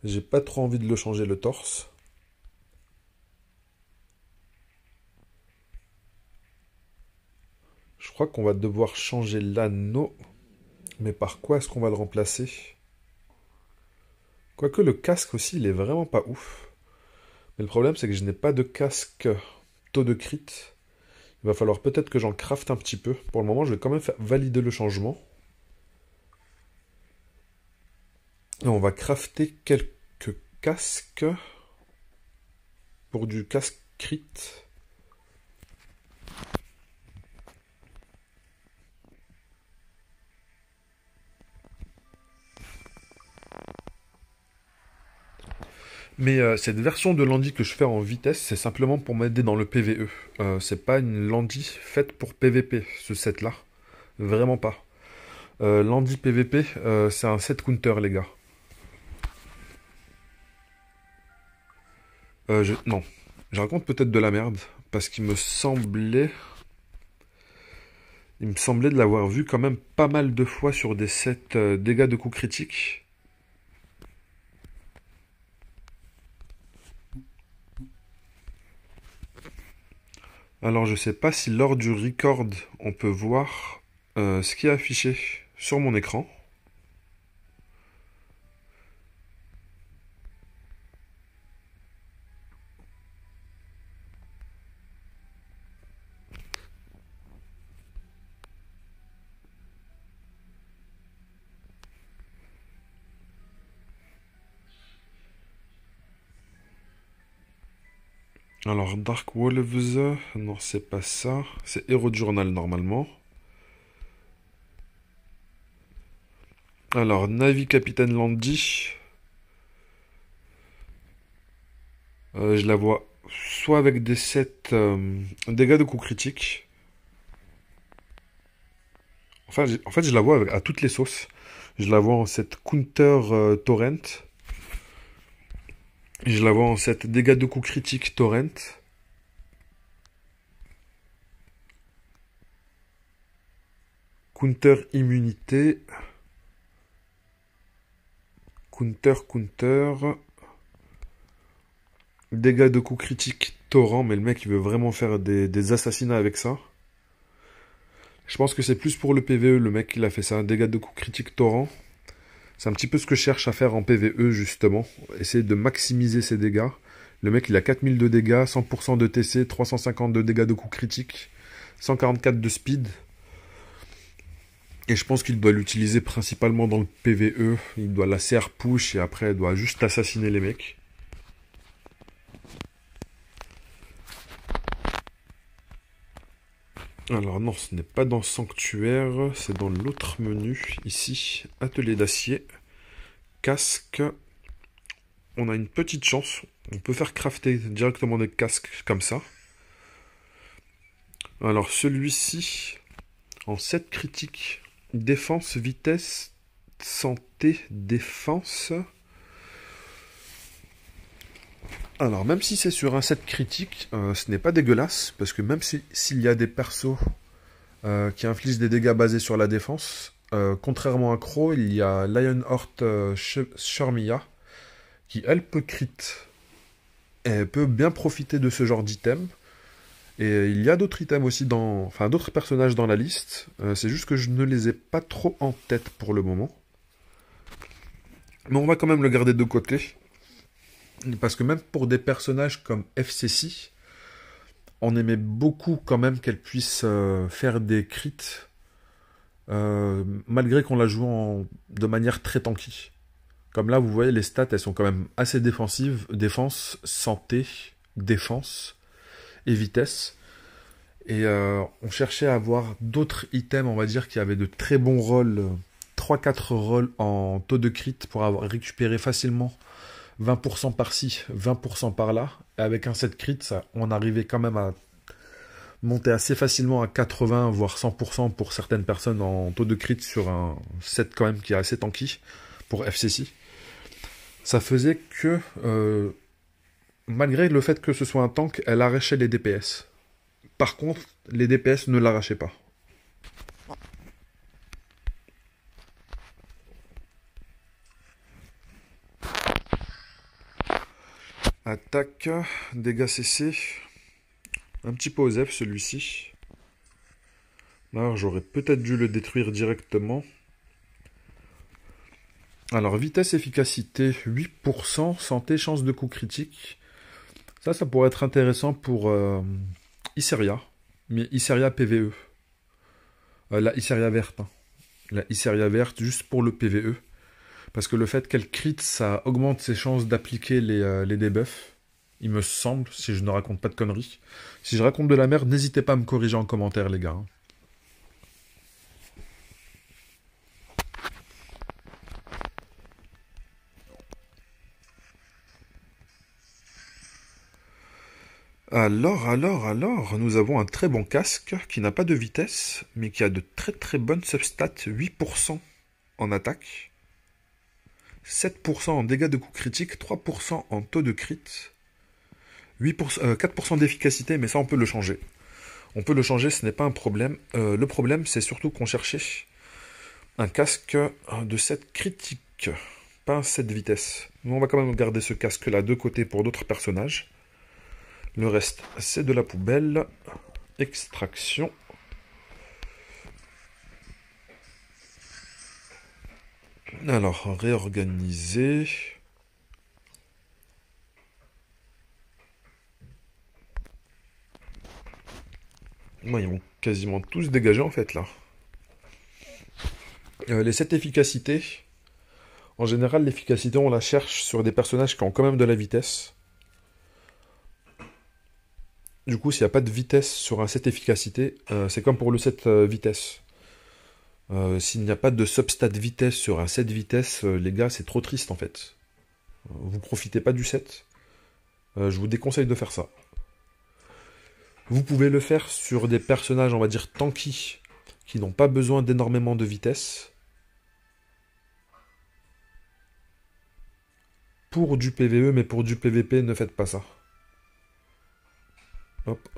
J'ai pas trop envie de le changer le torse. Je crois qu'on va devoir changer l'anneau. Mais par quoi est-ce qu'on va le remplacer? Quoique le casque aussi, il est vraiment pas ouf. Mais le problème, c'est que je n'ai pas de casque taux de crit. Il va falloir peut-être que j'en crafte un petit peu. Pour le moment, je vais quand même faire valider le changement. Et on va crafter quelques casques pour du casque crit. Mais cette version de Landy que je fais en vitesse, c'est simplement pour m'aider dans le PvE. C'est pas une Landy faite pour PvP, ce set-là. Vraiment pas. Landy PvP, c'est un set counter, les gars. Non. Je raconte peut-être de la merde, parce qu'il me semblait... Il me semblait de l'avoir vu quand même pas mal de fois sur des sets dégâts de coups critiques. Alors je sais pas si lors du record on peut voir ce qui est affiché sur mon écran. Alors Dark Wolves, non c'est pas ça, c'est Hero Journal normalement. Alors Navy Capitaine Landy, je la vois soit avec des sets dégâts de coups critiques. En fait, je la vois à toutes les sauces. Je la vois en set Counter Torrent. Je la vois en set dégâts de coups critiques Torrent. Counter immunité. Counter. Dégâts de coups critiques torrent, mais le mec il veut vraiment faire des assassinats avec ça. Je pense que c'est plus pour le PvE, le mec il a fait ça, dégâts de coups critiques torrent. C'est un petit peu ce que je cherche à faire en PvE justement, essayer de maximiser ses dégâts. Le mec il a 4000 de dégâts, 100% de TC, 350 de dégâts de coups critiques, 144 de speed. Et je pense qu'il doit l'utiliser principalement dans le PvE. Il doit la CR push et après il doit juste assassiner les mecs. Alors non, ce n'est pas dans Sanctuaire, c'est dans l'autre menu, ici, Atelier d'acier, casque. On a une petite chance, on peut faire crafter directement des casques comme ça. Alors celui-ci, en 7 critiques, Défense, vitesse, santé, défense. Alors, même si c'est sur un set critique, ce n'est pas dégueulasse, parce que même s'il y a des persos qui infligent des dégâts basés sur la défense, contrairement à Crow, il y a Lionheart Sharmia, qui elle peut crit. Et elle peut bien profiter de ce genre d'item. Et il y a d'autres items aussi enfin d'autres personnages dans la liste. C'est juste que je ne les ai pas trop en tête pour le moment. Mais on va quand même le garder de côté. Parce que même pour des personnages comme FCC, on aimait beaucoup quand même qu'elle puisse faire des crits. Malgré qu'on la joue de manière très tanky. Comme là, vous voyez, les stats, elles sont quand même assez défensives. Défense, santé, défense et vitesse. Et on cherchait à avoir d'autres items, on va dire, qui avaient de très bons rôles. 3-4 rôles en taux de crit pour avoir récupéré facilement 20% par-ci, 20% par-là. Et avec un set crit, on arrivait quand même à monter assez facilement à 80, voire 100% pour certaines personnes en taux de crit sur un set quand même qui est assez tanky pour FCC. Ça faisait que, malgré le fait que ce soit un tank, elle arrachait les DPS. Par contre, les DPS ne l'arrachaient pas. Attaque, dégâts CC. Un petit peu osef celui-ci. Alors j'aurais peut-être dû le détruire directement. Alors vitesse, efficacité, 8%. Santé, chance de coup critique. Ça pourrait être intéressant pour Isseria. Mais Isseria PVE. La Isseria verte. Hein. La Isseria verte juste pour le PVE. Parce que le fait qu'elle crit, ça augmente ses chances d'appliquer les debuffs. Il me semble, si je ne raconte pas de conneries. Si je raconte de la merde, n'hésitez pas à me corriger en commentaire, les gars. Hein. Alors, nous avons un très bon casque qui n'a pas de vitesse, mais qui a de très bonnes substats, 8% en attaque, 7% en dégâts de coups critiques, 3% en taux de crit, 4% d'efficacité, mais ça on peut le changer. On peut le changer, ce n'est pas un problème. Le problème, c'est surtout qu'on cherchait un casque de 7 critique, pas un 7 vitesse. Nous, on va quand même garder ce casque-là de côté pour d'autres personnages. Le reste, c'est de la poubelle. Extraction. Alors, réorganiser. Bon, ils vont quasiment tous dégager en fait là. Les 7 efficacités. En général, l'efficacité, on la cherche sur des personnages qui ont quand même de la vitesse. Du coup, s'il n'y a pas de vitesse sur un set efficacité, c'est comme pour le set vitesse. S'il n'y a pas de substat vitesse sur un set vitesse, les gars, c'est trop triste en fait. Vous profitez pas du set. Je vous déconseille de faire ça. Vous pouvez le faire sur des personnages, on va dire, tanky, qui n'ont pas besoin d'énormément de vitesse. Pour du PVE, mais pour du PVP, ne faites pas ça. Hop.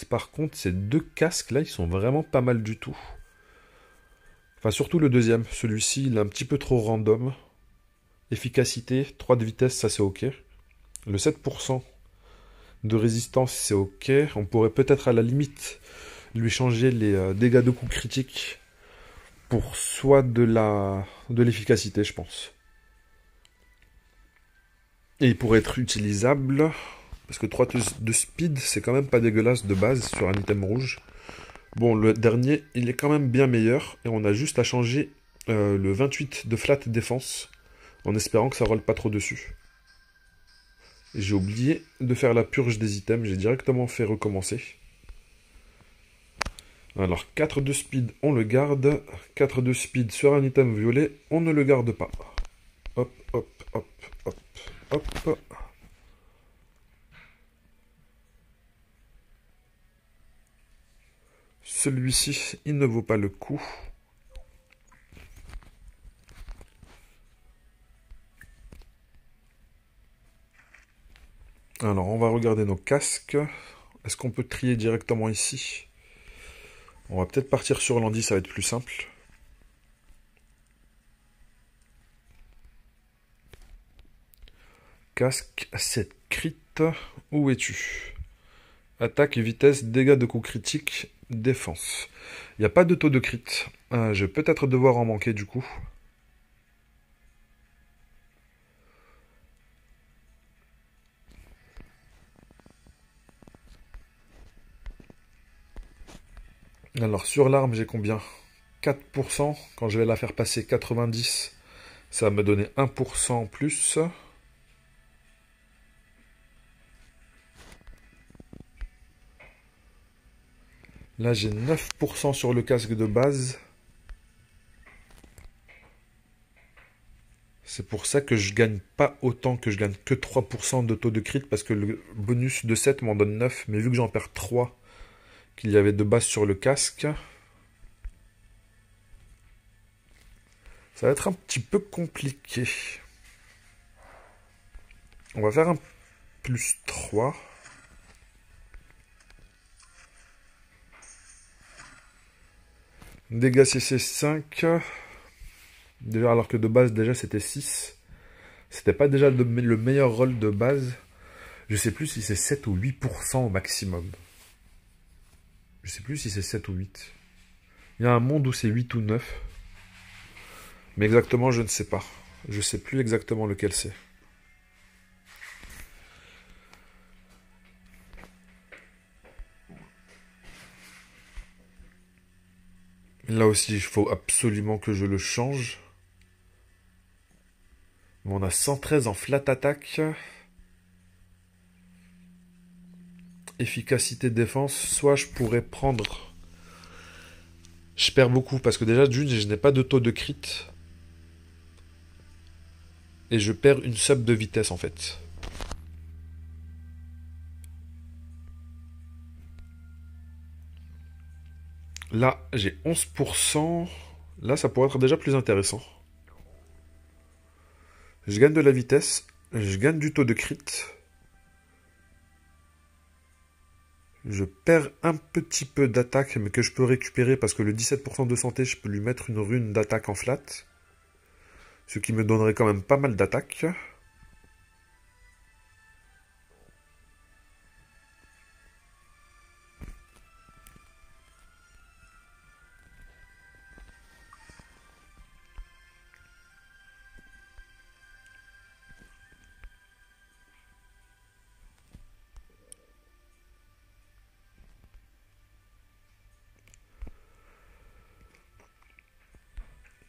Par contre, ces deux casques-là, ils sont vraiment pas mal du tout. Enfin, surtout le deuxième. Celui-ci, il est un petit peu trop random. Efficacité, 3 de vitesse, ça c'est ok. Le 7% de résistance, c'est ok. On pourrait peut-être à la limite lui changer les dégâts de coups critiques pour soit de l'efficacité, je pense. Et il pourrait être utilisable, parce que 3 de speed, c'est quand même pas dégueulasse de base sur un item rouge. Bon, le dernier, il est quand même bien meilleur, et on a juste à changer le 28 de flat défense, en espérant que ça roule pas trop dessus. J'ai oublié de faire la purge des items, j'ai directement fait recommencer. Alors, 4 de speed, on le garde. 4 de speed sur un item violet, on ne le garde pas. Hop. celui-ci, il ne vaut pas le coup. Alors, on va regarder nos casques. Est-ce qu'on peut trier directement ici? On va peut-être partir sur Landy, ça va être plus simple. Casque, 7 crit. Où es-tu? Attaque, vitesse, dégâts de coups critiques, défense. Il n'y a pas de taux de crit. Je vais peut-être devoir en manquer du coup. Alors sur l'arme, j'ai combien? 4%. Quand je vais la faire passer 90, ça va me donner 1% en plus. Là, j'ai 9% sur le casque de base. C'est pour ça que je gagne pas autant, que je gagne que 3% de taux de crit, parce que le bonus de 7 m'en donne 9. Mais vu que j'en perds 3 qu'il y avait de base sur le casque, ça va être un petit peu compliqué. On va faire un plus 3. Dégâts CC 5. Déjà, alors que de base, déjà, c'était 6. C'était pas déjà le meilleur roll de base. Je sais plus si c'est 7 ou 8% au maximum. Je sais plus si c'est 7 ou 8. Il y a un monde où c'est 8 ou 9. Mais exactement, je ne sais pas. Je sais plus exactement lequel c'est. Là aussi, il faut absolument que je le change. On a 113 en flat attack. Efficacité défense. Soit je pourrais prendre... Je perds beaucoup parce que déjà, d'une, je n'ai pas de taux de crit. Et je perds une sub de vitesse en fait. Là, j'ai 11%. Là, ça pourrait être déjà plus intéressant. Je gagne de la vitesse. Je gagne du taux de crit. Je perds un petit peu d'attaque, mais que je peux récupérer parce que le 17% de santé, je peux lui mettre une rune d'attaque en flat. Ce qui me donnerait quand même pas mal d'attaque.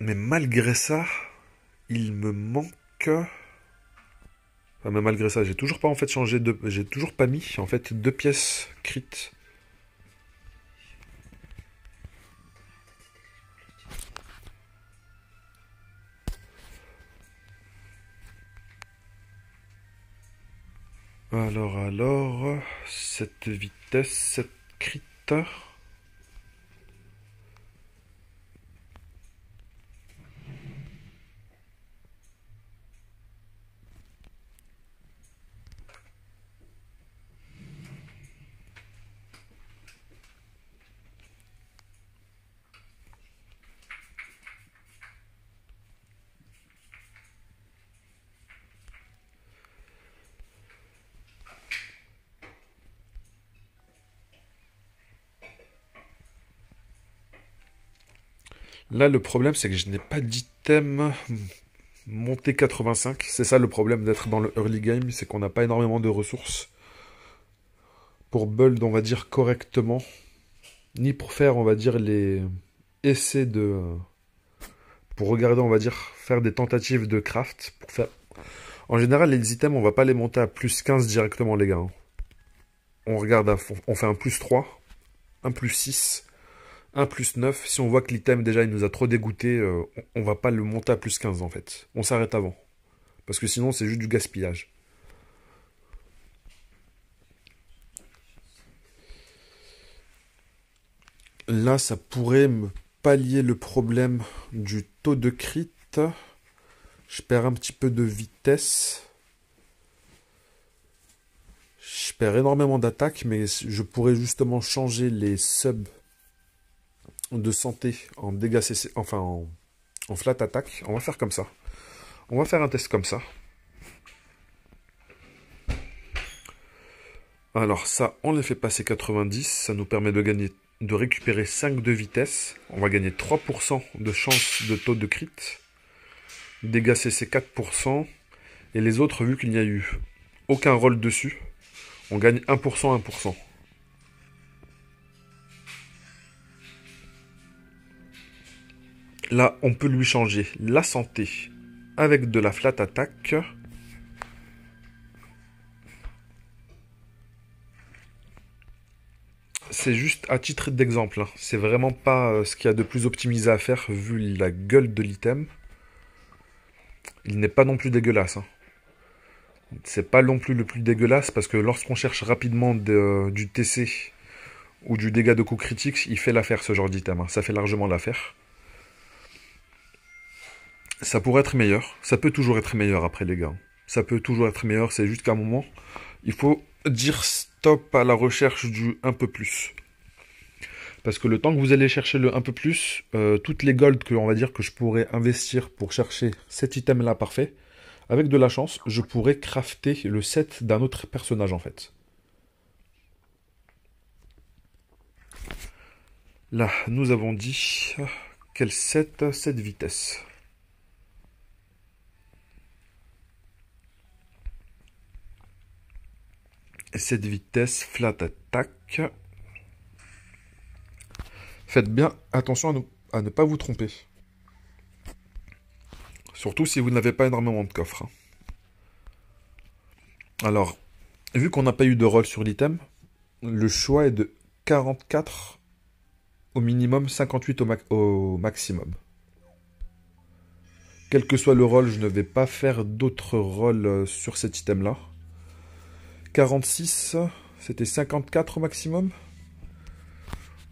Mais malgré ça, il me manque... Enfin, mais malgré ça, j'ai toujours pas en fait changé de... J'ai toujours pas mis en fait 2 pièces crit. Alors, cette vitesse, cette crit. Là, le problème, c'est que je n'ai pas d'item monté 85. C'est ça le problème d'être dans le early game, c'est qu'on n'a pas énormément de ressources pour build, on va dire, correctement. Ni pour faire, on va dire, les essais de... Pour regarder, on va dire, faire des tentatives de craft. Pour faire... En général, les items, on va pas les monter à plus 15 directement, les gars. On regarde à fond. On fait un plus 3, un plus 6... 1 plus 9, si on voit que l'item déjà il nous a trop dégoûté, on va pas le monter à plus 15 en fait. On s'arrête avant. Parce que sinon c'est juste du gaspillage. Là, ça pourrait me pallier le problème du taux de crit. Je perds un petit peu de vitesse. Je perds énormément d'attaque, mais je pourrais justement changer les subs de santé en dégâts CC, enfin en flat attack. On va faire comme ça. On va faire un test comme ça. Alors ça, on les fait passer 90. Ça nous permet de gagner, de récupérer 5 de vitesse. On va gagner 3% de chance de taux de crit. Dégâts CC 4%. Et les autres, vu qu'il n'y a eu aucun roll dessus, on gagne 1%, 1%. Là, on peut lui changer la santé avec de la flat attack. C'est juste à titre d'exemple. C'est vraiment pas ce qu'il y a de plus optimisé à faire vu la gueule de l'item. Il n'est pas non plus dégueulasse. C'est pas non plus le plus dégueulasse parce que lorsqu'on cherche rapidement du TC ou du dégât de coup critique, il fait l'affaire ce genre d'item. Ça fait largement l'affaire. Ça pourrait être meilleur. Ça peut toujours être meilleur après les gars. Ça peut toujours être meilleur. C'est juste qu'à un moment, il faut dire stop à la recherche du un peu plus. Parce que le temps que vous allez chercher le un peu plus, toutes les golds que on va dire que je pourrais investir pour chercher cet item là parfait, avec de la chance, je pourrais crafter le set d'un autre personnage en fait. Là, nous avons dit quel set, cette vitesse. Et cette vitesse flat attack. Faites bien attention à ne pas vous tromper. Surtout si vous n'avez pas énormément de coffres. Alors, vu qu'on n'a pas eu de roll sur l'item, le choix est de 44 au minimum, 58 au maximum. Quel que soit le roll, je ne vais pas faire d'autres rolls sur cet item-là. 46, c'était 54 au maximum.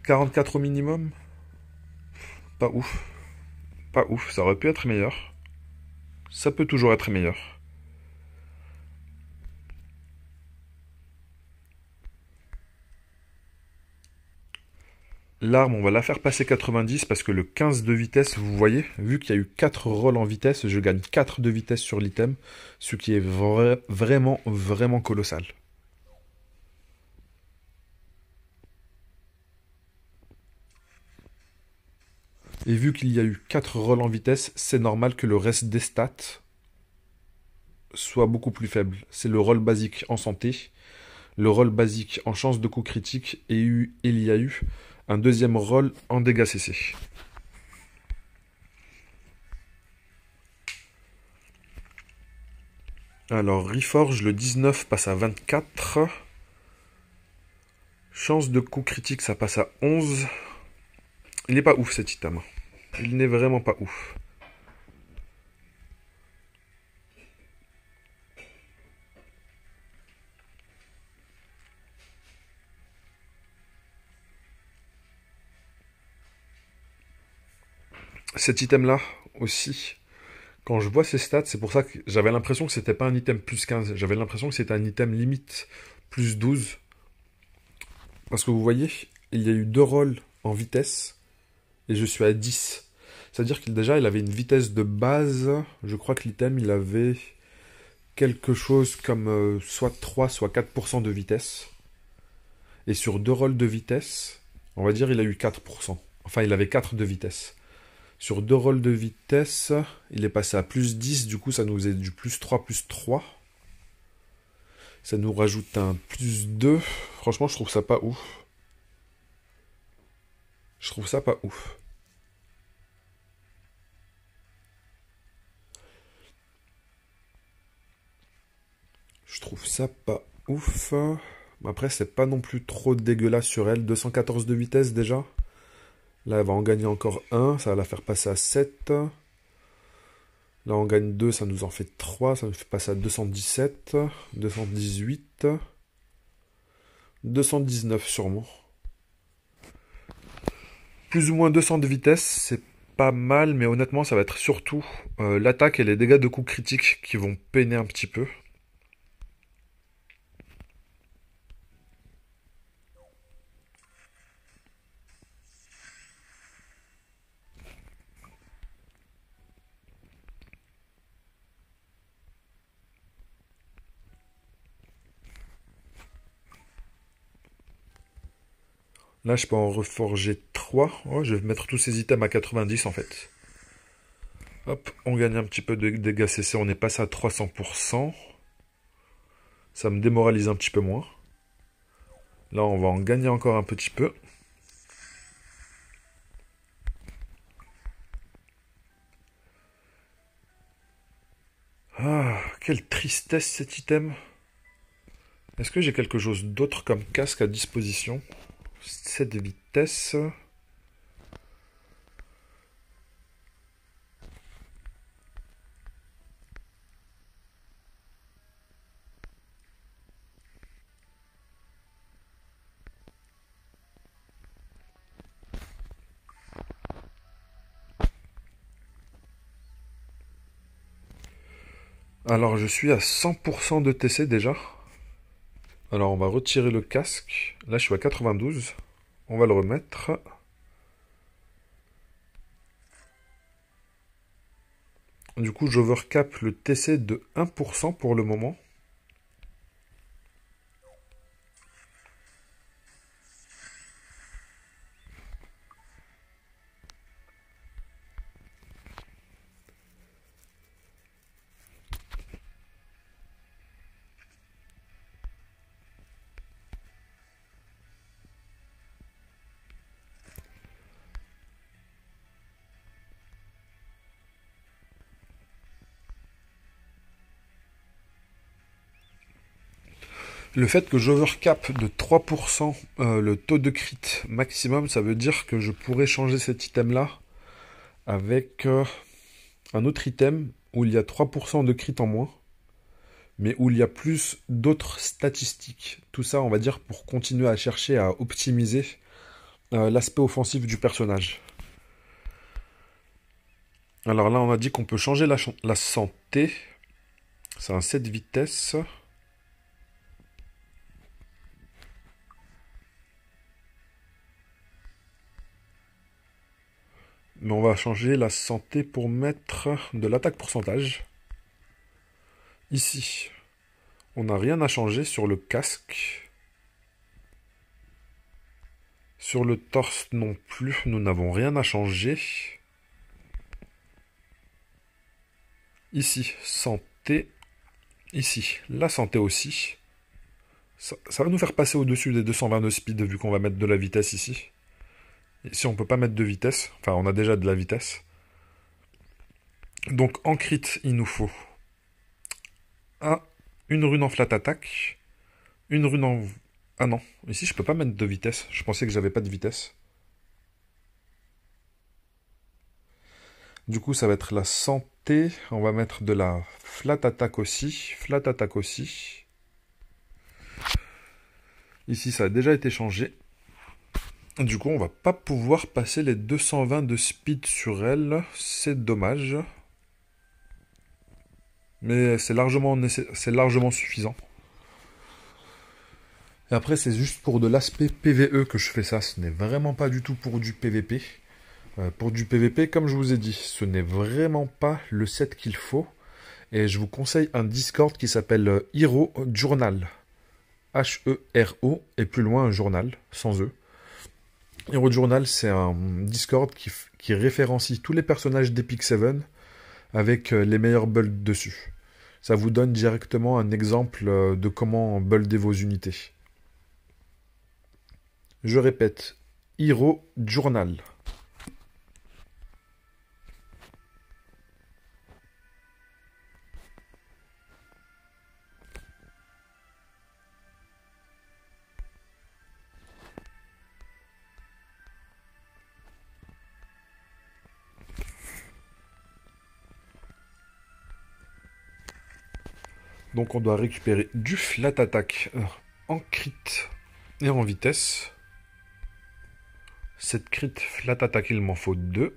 44 au minimum. Pas ouf. Pas ouf, ça aurait pu être meilleur. Ça peut toujours être meilleur. L'arme, on va la faire passer 90 parce que le 15 de vitesse, vous voyez, vu qu'il y a eu 4 rolls en vitesse, je gagne 4 de vitesse sur l'item, ce qui est vraiment, vraiment colossal. Et vu qu'il y a eu 4 rolls en vitesse, c'est normal que le reste des stats soit beaucoup plus faible. C'est le roll basique en santé, le roll basique en chance de coup critique, et il y a eu un deuxième roll en dégâts CC. Alors, Reforge, le 19 passe à 24. Chance de coup critique, ça passe à 11. Il n'est pas ouf cet item. Il n'est vraiment pas ouf. Cet item-là aussi, quand je vois ses stats, c'est pour ça que j'avais l'impression que c'était pas un item plus 15. J'avais l'impression que c'était un item limite plus 12. Parce que vous voyez, il y a eu 2 rolls en vitesse et je suis à 10. C'est-à-dire qu'il déjà, il avait une vitesse de base. Je crois que l'item, il avait quelque chose comme soit 3, soit 4% de vitesse. Et sur 2 rolls de vitesse, on va dire il a eu 4%. Enfin, il avait 4 de vitesse. Sur 2 rolls de vitesse, il est passé à plus 10. Du coup, ça nous est du plus 3, plus 3. Ça nous rajoute un plus 2. Franchement, je trouve ça pas ouf. Je trouve ça pas ouf. Je trouve ça pas ouf. Après, c'est pas non plus trop dégueulasse sur elle. 214 de vitesse déjà. Là, elle va en gagner encore 1. Ça va la faire passer à 7. Là, on gagne 2. Ça nous en fait 3. Ça nous fait passer à 217. 218. 219 sûrement. plus ou moins 200 de vitesse, c'est pas mal, mais honnêtement, ça va être surtout l'attaque et les dégâts de coups critiques qui vont peiner un petit peu. Là, je peux en reforger 3. Oh, je vais mettre tous ces items à 90 en fait. Hop, on gagne un petit peu de dégâts CC, on est passé à 300%. Ça me démoralise un petit peu moins. Là, on va en gagner encore un petit peu. Ah, quelle tristesse cet item. Est-ce que j'ai quelque chose d'autre comme casque à disposition? 7 vitesses. Alors, je suis à 100% de TC déjà. Alors, on va retirer le casque. Là, je suis à 92. On va le remettre. Du coup, j'overcap le TC de 1% pour le moment. Le fait que j'overcap de 3% le taux de crit maximum, ça veut dire que je pourrais changer cet item-là avec un autre item où il y a 3% de crit en moins, mais où il y a plus d'autres statistiques. Tout ça, on va dire, pour continuer à chercher à optimiser l'aspect offensif du personnage. Alors là, on a dit qu'on peut changer la santé. C'est un 7 vitesses. Mais on va changer la santé pour mettre de l'attaque pourcentage. Ici, on n'a rien à changer sur le casque. Sur le torse non plus, nous n'avons rien à changer. Ici, santé. Ici, la santé aussi. Ça va nous faire passer au-dessus des 220 de speed vu qu'on va mettre de la vitesse ici. Ici, on peut pas mettre de vitesse. Enfin, on a déjà de la vitesse. Donc, en crit, il nous faut une rune en flat attack. Une rune en... Ah non, ici, je peux pas mettre de vitesse. Je pensais que j'avais pas de vitesse. Du coup, ça va être la santé. On va mettre de la flat attack aussi. Flat attack aussi. Ici, ça a déjà été changé. Du coup, on va pas pouvoir passer les 220 de speed sur elle. C'est dommage. Mais c'est largement suffisant. Et après, c'est juste pour de l'aspect PVE que je fais ça. Ce n'est vraiment pas du tout pour du PVP. Pour du PVP, comme je vous ai dit, ce n'est vraiment pas le set qu'il faut. Et je vous conseille un Discord qui s'appelle Hero Journal. H-E-R-O et plus loin un journal, sans E. Hero Journal, c'est un Discord qui référencie tous les personnages d'Epic 7 avec les meilleurs builds dessus. Ça vous donne directement un exemple de comment builder vos unités. Je répète, Hero Journal. Donc on doit récupérer du flat attack en crit et en vitesse. Cette crit flat attaque, il m'en faut 2.